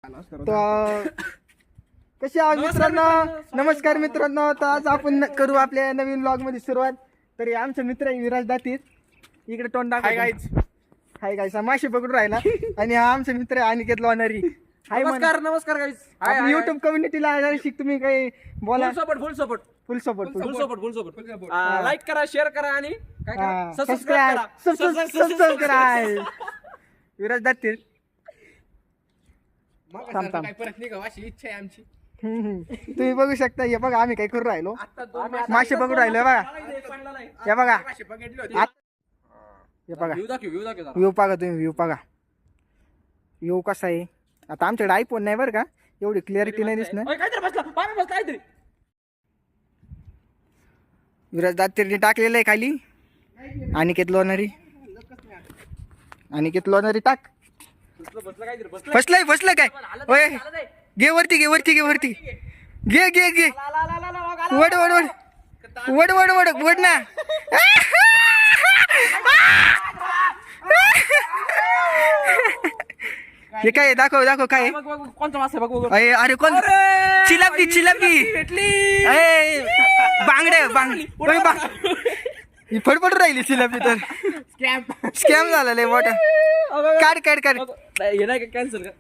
तर कसे आहात मित्रांनो? नमस्कार मित्रांनो. तर आज आपण करू आपल्या नवीन व्लॉग मध्ये सुरुवात. तरी आमचा मित्र आहे विराज दातीर, इकडे तोंड दाखव. हाय गाईस, माशी पकडून राहिला. आणि हा आमचा मित्र आहे अनिकेत लोणारी. हाय नमस्कार नमस्कार गाईस. युट्यूब कम्युनिटीला शिक तुम्ही काही बोला. फुल सपोर्ट लाईक करा, शेअर करा आणि काय करा? सबस्क्राईब करा. विराज दातीर काय परत निघाव अशी इच्छा आहे आमची. तुम्ही बघू शकता. हे बघा आम्ही काय करू राहिलो, मासे पकडून राहिलो. बघा हे बघा, हे बघा व्ह्यू बघा तुम्ही, व्ह्यू बघा. व्ह्यू कसा आहे. आता आमच्याकडे आयफोन नाही बरं का, एवढी क्लिअरिटी नाही दिसणार. विराज दातीरने टाकलेलं आहे खाली. अनिकेत लोणारी टाक. फसलंय काय? होय, घे वरती घे. वड ना. हे काय? दाखव काय कोणता मासा आहे बघ. अरे कोण? चिलापी बांगड्या ही फडफड राहिली चिलापी. तर स्कॅम झालेलं आहे मोठा. काढ हे नाही का कॅन्सल का?